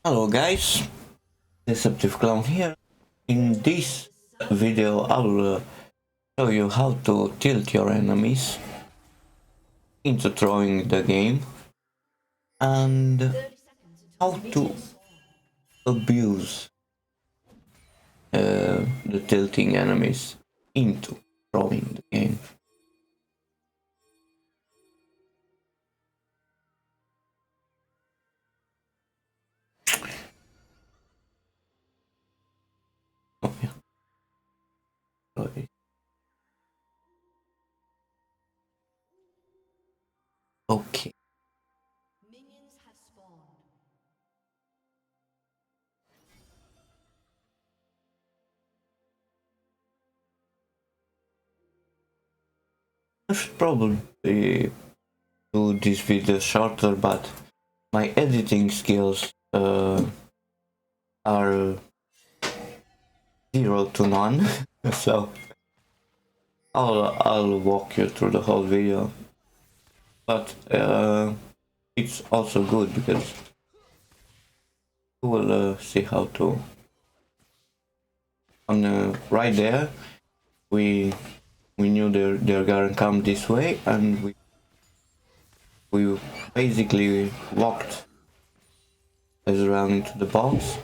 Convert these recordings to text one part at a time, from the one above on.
Hello guys, Deceptive Clown here. In this video I'll show you how to tilt your enemies into throwing the game and how to abuse the tilting enemies into throwing the game. Oh, yeah. Sorry. Okay. I should probably do this video shorter, but my editing skills are 0 to none, so I'll walk you through the whole video, but it's also good because you will see how to. Right there, we knew they're gonna come this way, and we basically walked around into the box.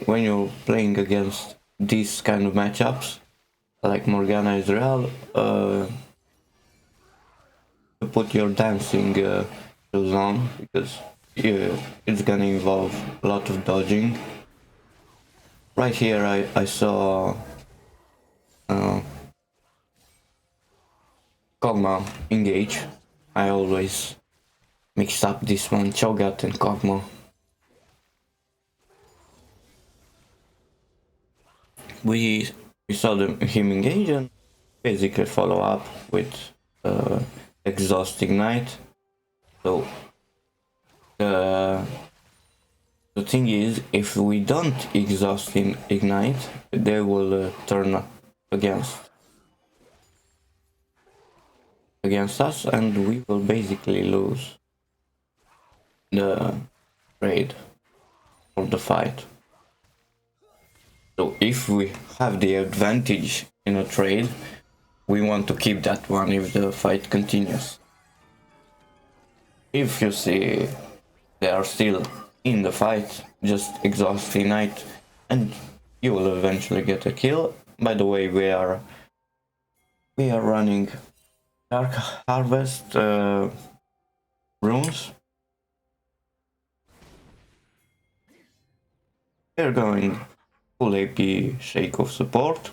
When you're playing against these kind of matchups, like Morgana Israel, to put your dancing shoes on, because it's gonna involve a lot of dodging. Right here I saw Kog'Maw engage. I always mix up this one, Cho'Gath and Kog'Maw. We saw him engage and basically follow up with exhaust ignite. So the thing is, if we don't exhaust in ignite, they will turn against us, and we will basically lose the trade or the fight. So if we have the advantage in a trade, we want to keep that one if the fight continues. If you see they are still in the fight, just exhaust ignite and you will eventually get a kill. By the way, we are running Dark Harvest runes. We're going full AP Shaco support,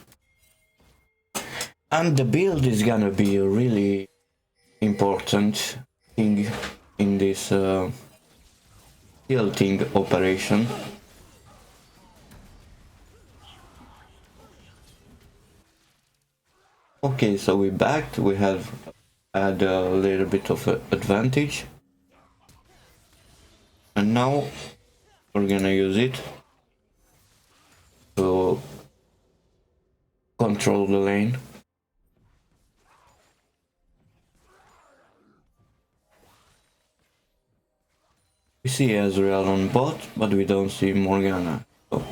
and the build is gonna be a really important thing in this tilting operation. Okay, so we backed, we have had a little bit of advantage, and now we're gonna use it to control the lane. We see Ezreal on bot, but we don't see Morgana. So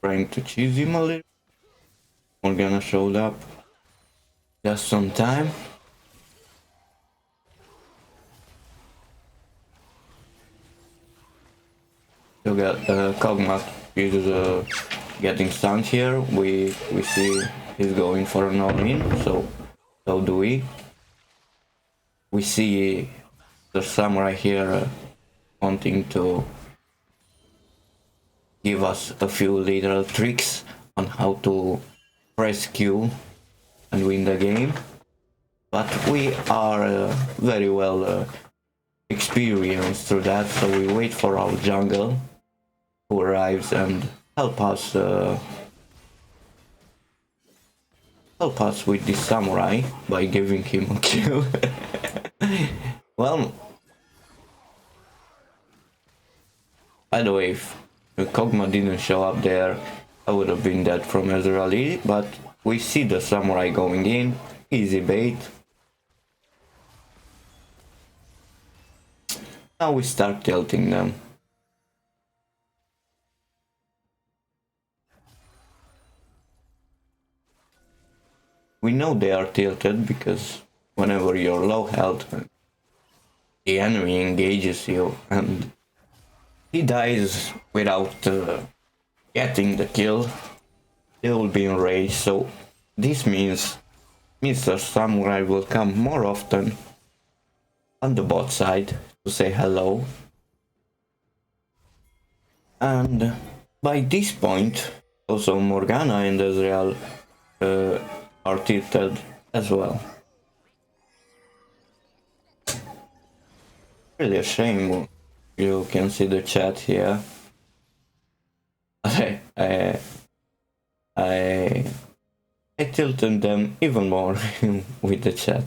trying to cheese him a little. Morgana showed up just on time. You got Kog'Maw is getting stunned here. We see he's going for an all-in, so do we. We see the samurai here wanting to give us a few little tricks on how to press Q and win the game, but we are very well experienced through that, so we wait for our jungle who arrives and help us with this samurai by giving him a kill. Well, by the way, if Kog'Maw didn't show up there, I would have been dead from Ezreal, but We see the samurai going in, easy bait. Now we start tilting them. We know they are tilted because whenever you're low health, the enemy engages you and he dies without getting the kill, they will be enraged. So this means Mr. Samurai will come more often on the bot side to say hello. And by this point, also Morgana and Ezreal are tilted as well. Really a shame. You can see the chat here. I tilted them even more with the chat.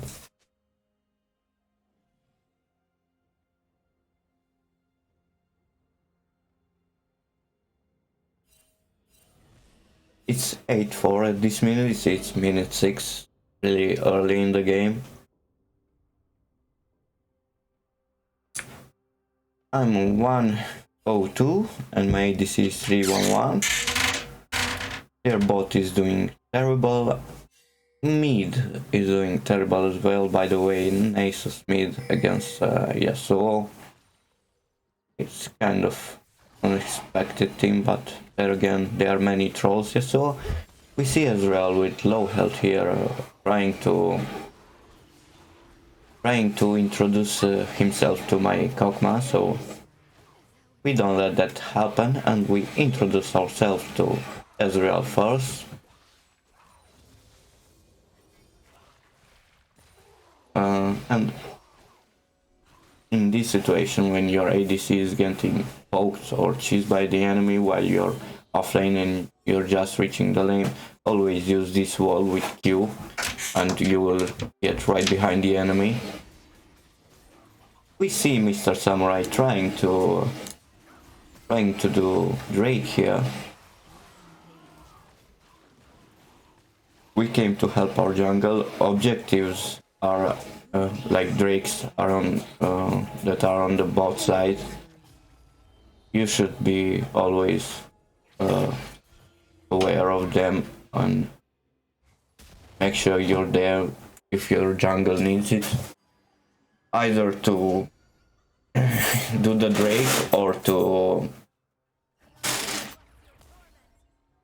It's 8-4 at this minute, it's minute 6, really early in the game. I'm on 102 and my ADC is 311. Their bot is doing terrible. Mid is doing terrible as well, by the way. Nasus mid against Yasuo. It's kind of unexpected team, but there again there are many trolls. Yasuo. We see Ezreal with low health here, trying to introduce himself to my Kokma, so we don't let that happen and we introduce ourselves to Ezreal first. And in this situation, when your ADC is getting poked or cheesed by the enemy while you're offlane and you're just reaching the lane, always use this wall with Q and you will get right behind the enemy. We see Mr. Samurai trying to do Drake here. We came to help our jungle. Objectives are like Drakes are on that are on the bot side. You should be always aware of them and make sure you're there if your jungle needs it, either to do the Drake or to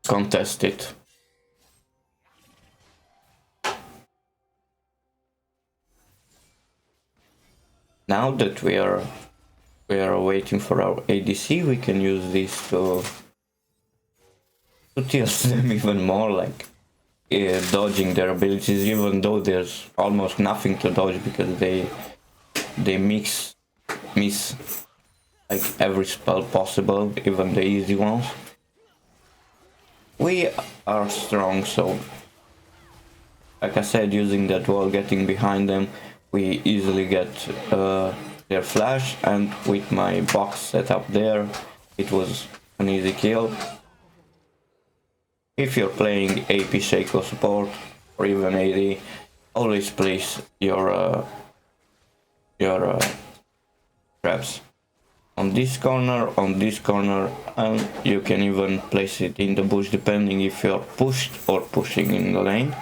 contest it. Now that we are waiting for our ADC, we can use this to tilt them even more, like dodging their abilities, even though there's almost nothing to dodge because they miss like every spell possible, even the easy ones. We are strong, so like I said, using that wall, getting behind them, we easily get their flash, and with my box set up there, it was an easy kill. If you're playing AP Shaco support or even AD, always place your traps on this corner, and you can even place it in the bush depending if you're pushed or pushing in the lane.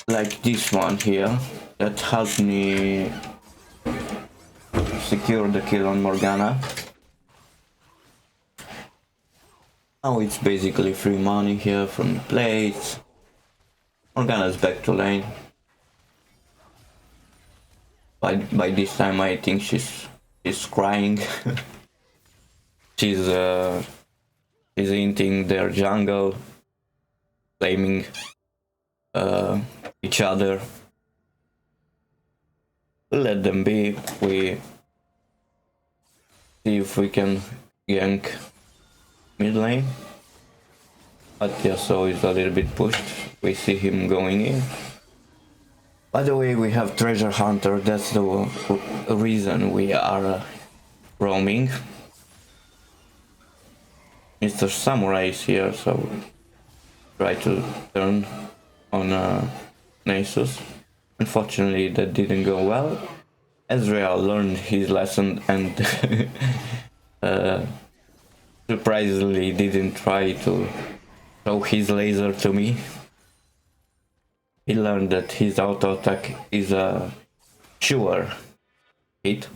Like this one here, that helped me secure the kill on Morgana. Now it's basically free money here from the plates. Morgana's back to lane. By this time I think she's crying. she's hinting their jungle, blaming each other. Let them be. We see if we can gank mid lane. But Yasuo is a little bit pushed. We see him going in. By the way, we have Treasure Hunter. That's the reason we are roaming. Mr. Samurai is here, so try to turn on Nasus. Unfortunately, that didn't go well. Ezreal learned his lesson and surprisingly didn't try to throw his laser to me. He learned that his auto attack is a sure hit.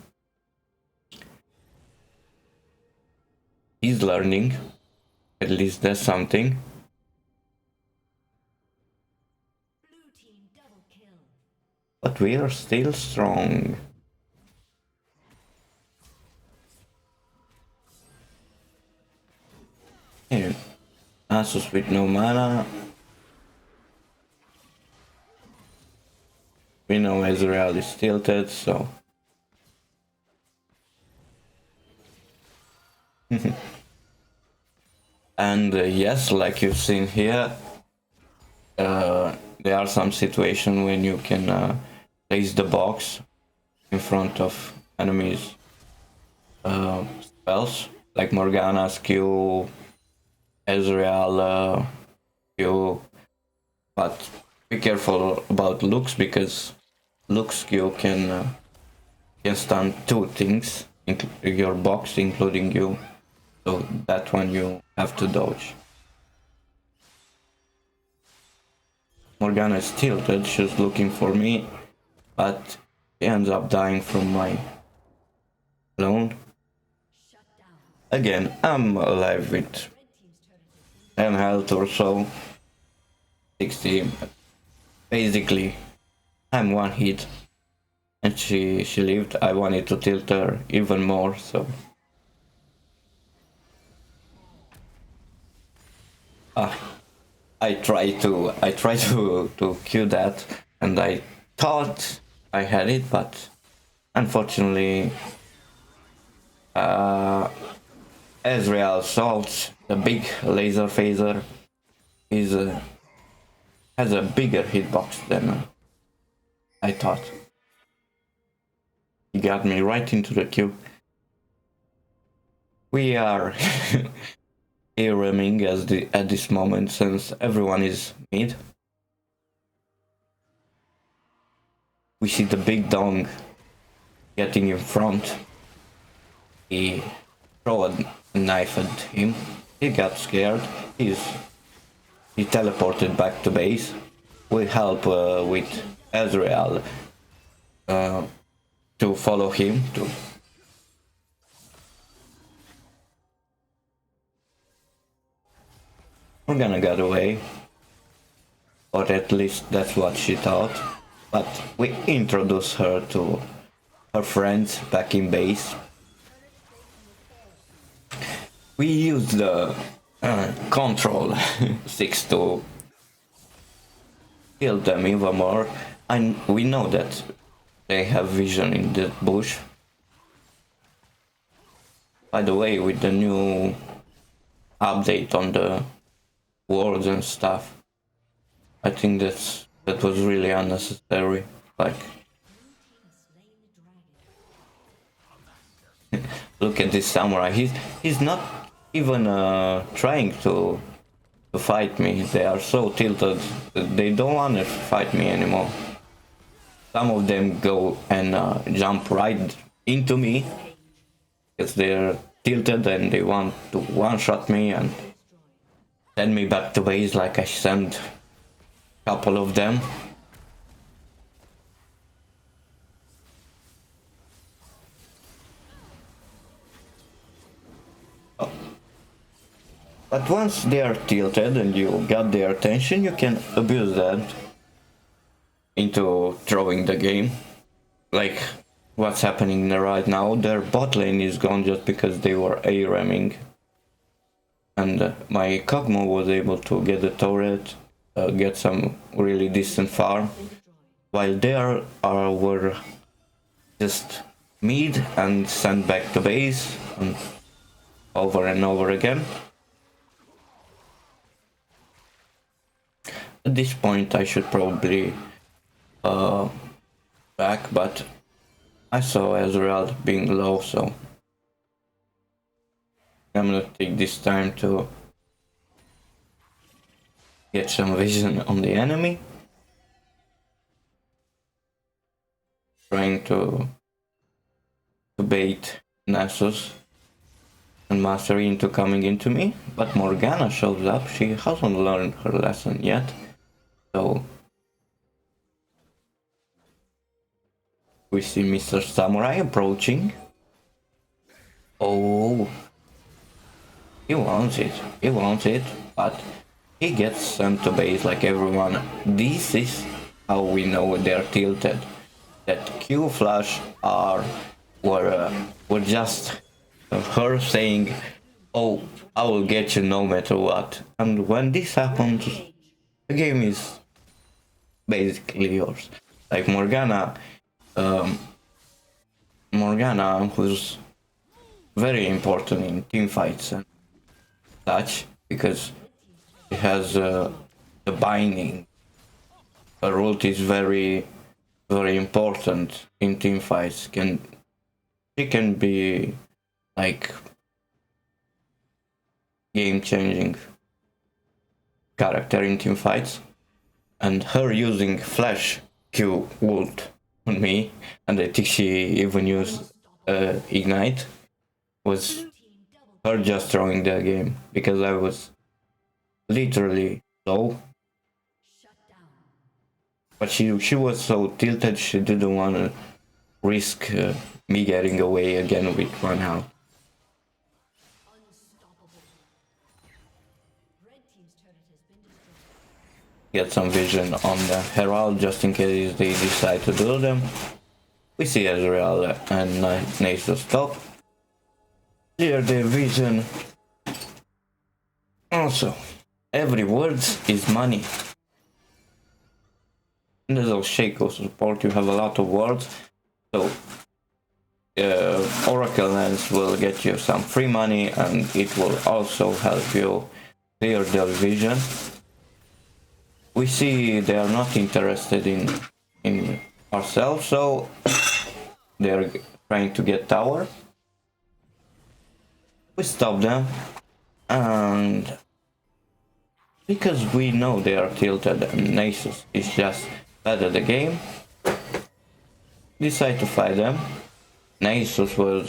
He's learning. At least that's something. But we are still strong. Here, Nasus with no mana. We know Ezreal is tilted, so... And yes, like you've seen here, there are some situations when you can place the box in front of enemies' spells, like Morgana's Q, Ezreal Q, but be careful about Lux, because Lux Q can stun two things, your box, including you. So that one you have to dodge. Morgana is tilted, she's looking for me, but she ends up dying from my clone. Again, I'm alive with 10 health or so. 60. Basically, I'm one hit. And she lived. I wanted to tilt her even more, so... I tried to kill that, and I thought I had it, but unfortunately Ezreal Salt, the big laser phaser, is has a bigger hitbox than I thought. He got me right into the queue. We are aiming at this moment, since everyone is mid. We see the big dong getting in front. He threw a knife at him. He got scared. He teleported back to base. We help with Ezreal to follow him. Morgana got away, or at least that's what she thought. But we introduced her to her friends back in base. We used the control 6 to kill them even more, and we know that they have vision in the bush. By the way, with the new update on the words and stuff, I think that was really unnecessary. Like, look at this samurai. He's not even trying to fight me. They are so tilted that they don't want to fight me anymore. Some of them go and jump right into me because they're tilted and they want to one-shot me and send me back to base, like I sent a couple of them. But once they are tilted and you got their attention, you can abuse that into throwing the game. Like what's happening right now, their bot lane is gone just because they were A-ramming. And my Kog'Maw was able to get the turret, get some really decent farm, while they were just mid and sent back to base and over and over again. At this point I should probably back, but I saw Ezreal being low, so I'm gonna take this time to get some vision on the enemy. Trying to bait Nessus and Mastery into coming into me, but Morgana shows up. She hasn't learned her lesson yet, so we see Mr. Samurai approaching. Oh, he wants it, but he gets sent to base like everyone. This is how we know they're tilted. That Q flash were just her saying, "Oh, I will get you no matter what." And when this happens, the game is basically yours. Like Morgana, who's very important in team fights and such, because she has the binding. Her ult is very, very important in team fights. She can be like game-changing character in team fights, and her using flash Q ult on me, and I think she even used ignite, was her just throwing the game, because I was literally low, but she was so tilted she didn't want to risk me getting away again with one health. Get some vision on the Herald just in case they decide to do them. We see Ezreal and Nasus top. Clear their vision. Also, every word is money. In the Shaco support you have a lot of words, so Oracle Lens will get you some free money, and it will also help you clear their vision. We see they are not interested in ourselves, so they are trying to get tower. We stop them, and because we know they are tilted and Nasus is just bad at the game, decide to fight them. Nasus was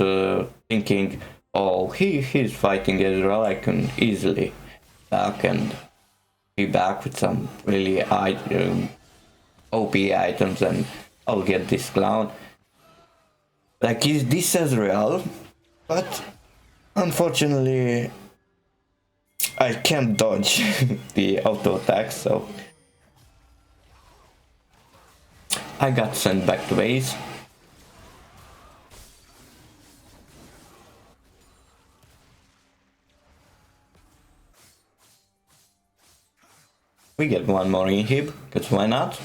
thinking, oh, he's fighting Ezreal, I can easily back and be back with some really OP items and I'll get this clown. Like, this Ezreal, but unfortunately I can't dodge the auto attack, so I got sent back to base. We get one more inhib, because why not?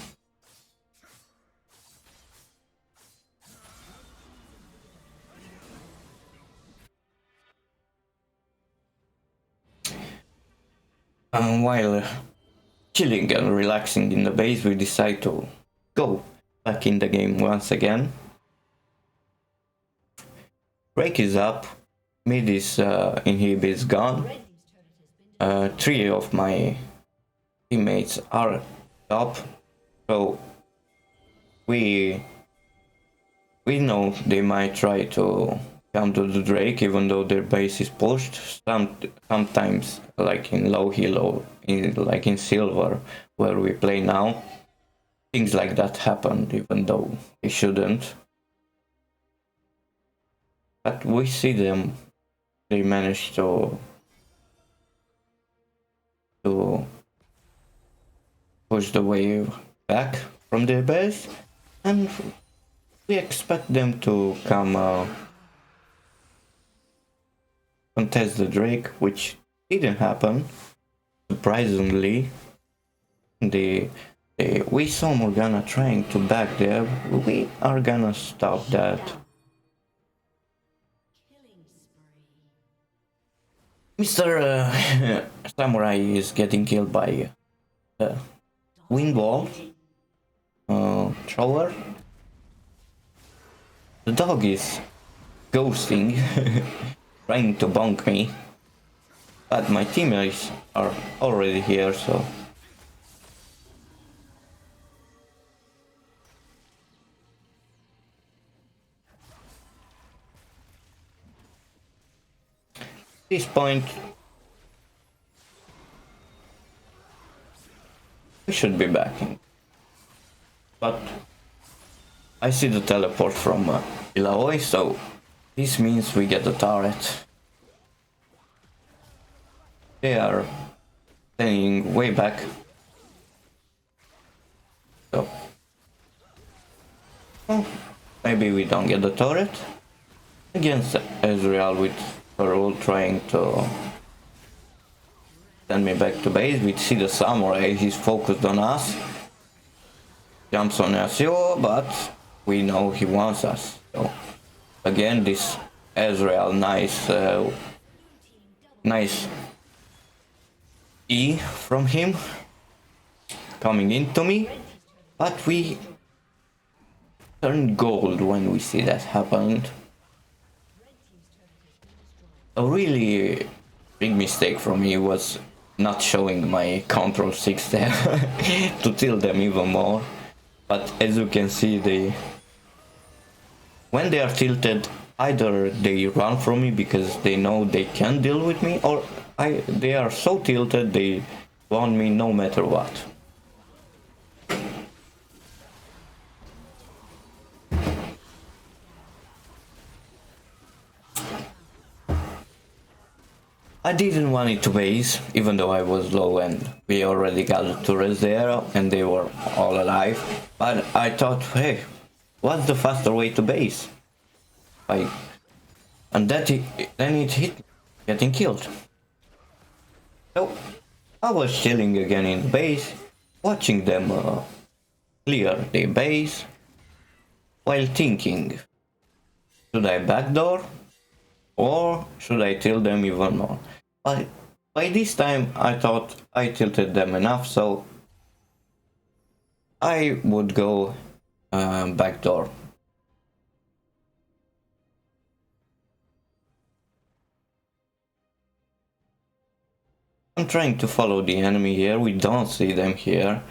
And while chilling and relaxing in the base, we decide to go back in the game once again. Break is up, mid is inhib is gone. 3 of my teammates are top, so we know they might try to come to the Drake even though their base is pushed. Sometimes, like in low heal or like in silver where we play now, things like that happen even though they shouldn't. But we see them, they manage to push the wave back from their base, and we expect them to come contest the Drake, which didn't happen. Surprisingly, we saw Morgana trying to back there. We are gonna stop that. Mr. Samurai is getting killed by wind wall thrower. The dog is ghosting, trying to bonk me. But my teammates are already here, so... At this point... we should be backing. But... I see the teleport from Ilaoi, so... this means we get the turret. They are staying way back. So... well, maybe we don't get the turret. Against Ezreal with her ult trying to send me back to base. We see the samurai, he's focused on us. Jumps on Yasuo, but we know he wants us. So again, this Ezreal nice E from him coming into me, but we turn gold when we see that happen. A really big mistake from me was not showing my Control 6 there to tilt them even more. But as you can see, when they are tilted, either they run from me because they know they can't deal with me, or they are so tilted they want me no matter what. I didn't want it to base, even though I was low and we already got the turrets there and they were all alive. But I thought, hey, what's the faster way to base? And then it hit me, getting killed. So I was chilling again in the base, watching them clear the base, while thinking, should I backdoor or should I tilt them even more? But by this time I thought I tilted them enough, so I would go backdoor. I'm trying to follow the enemy here, we don't see them here,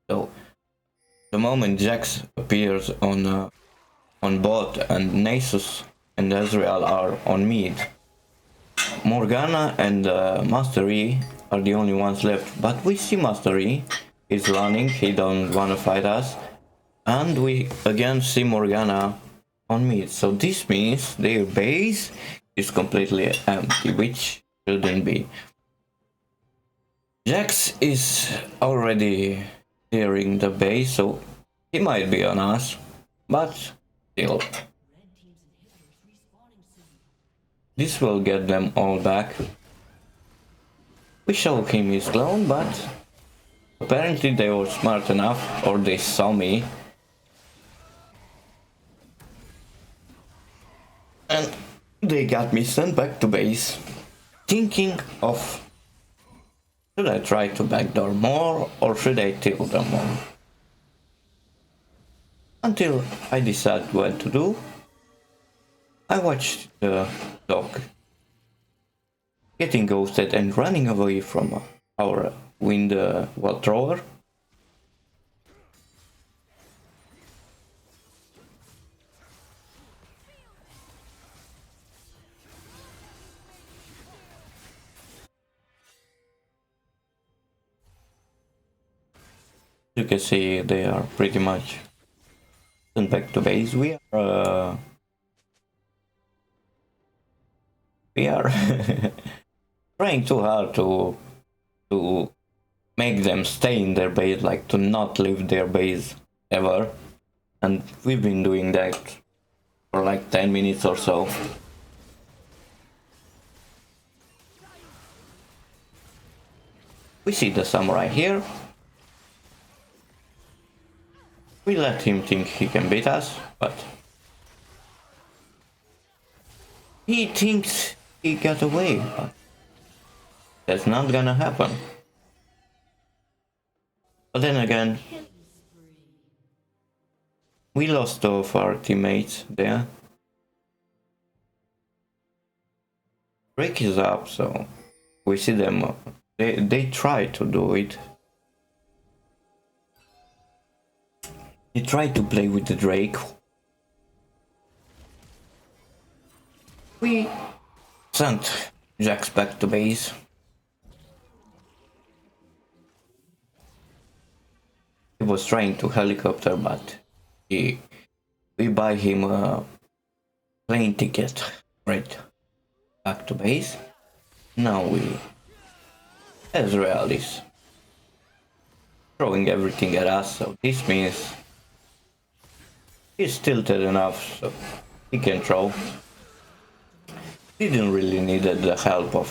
so the moment Jax appears on bot and Nasus and Ezreal are on mid, Morgana and Master E are the only ones left, but we see Master E is running, he don't wanna fight us, and we again see Morgana on mid, so this means their base is completely empty, which shouldn't be. Jax is already clearing the base, so he might be on us, but still. This will get them all back. We show him his clone, but apparently they were smart enough, or they saw me. And they got me sent back to base, thinking of, should I try to backdoor more or should I tilt them more? Until I decide what to do, I watched the dog getting ghosted and running away from our wind wall thrower. You can see they are pretty much sent back to base. We are trying too hard to make them stay in their base, like to not leave their base ever, and we've been doing that for like 10 minutes or so. We see the samurai here. We let him think he can beat us, but he thinks he got away, but that's not gonna happen. But then again, we lost two of our teammates there. Break is up, so we see them, they try to do it. They try to play with the Drake. We sent Jax back to base. He was trying to helicopter, but we buy him a plane ticket right back to base. Now Ezreal is throwing everything at us, so this means he's tilted enough so he can throw. Didn't really need the help of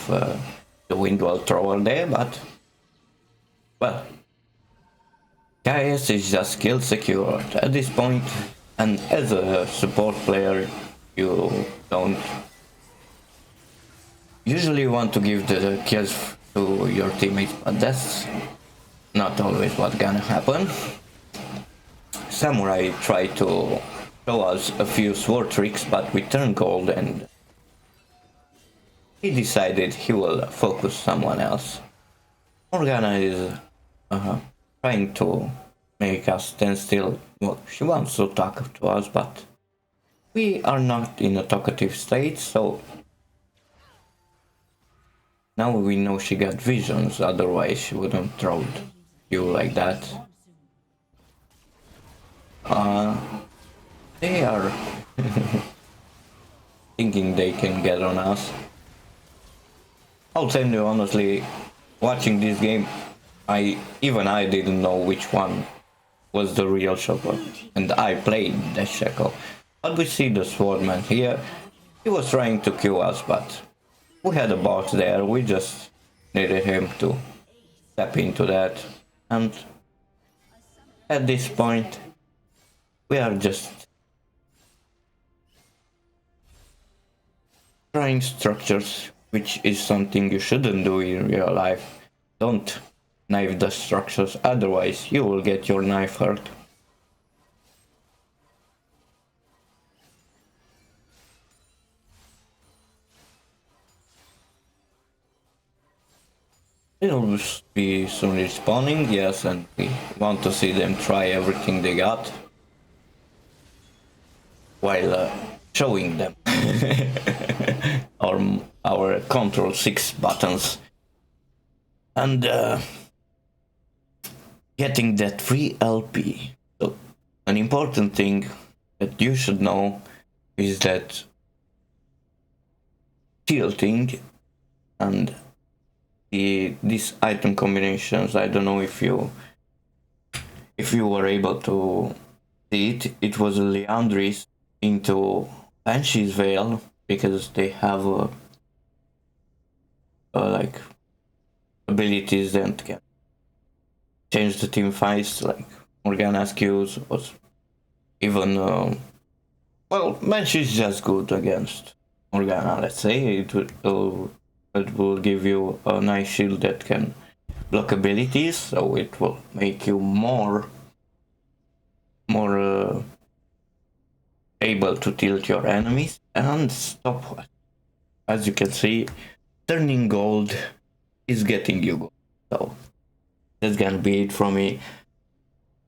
the Windwall thrower there, but well, KS is just kill secured at this point, and as a support player you don't usually want to give the kills to your teammates, but that's not always what's gonna happen. Samurai tried to show us a few sword tricks, but we turned gold and he decided he will focus someone else. Morgana is trying to make us stand still. Well, she wants to talk to us, but we are not in a talkative state, so now we know she got visions, otherwise she wouldn't throw you like that. They are thinking they can get on us. I'll tell you honestly, watching this game, I didn't know which one was the real Shaco, and I played the Shaco. But we see the swordman here. He was trying to kill us, but we had a bot there. We just needed him to step into that, and at this point, we are just trying structures, which is something you shouldn't do in real life. Don't knife the structures, otherwise you will get your knife hurt. They'll be soon respawning, yes, and we want to see them try everything they got while showing them our Control 6 buttons and getting that free LP. So an important thing that you should know is that tilting and these item combinations, I don't know if you were able to see it. It was a liandrys into Banshee's Veil, because they have like abilities that can change the team fights, like Morgana's Q's, or even well, Banshee is just good against Morgana. Let's say it will give you a nice shield that can block abilities, so it will make you more able to tilt your enemies and stop. As you can see, turning gold is getting you gold. So that's gonna be it from me.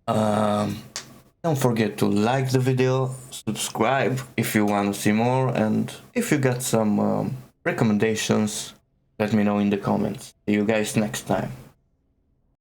Don't forget to like the video, subscribe if you want to see more, and if you got some recommendations, let me know in the comments. See you guys next time.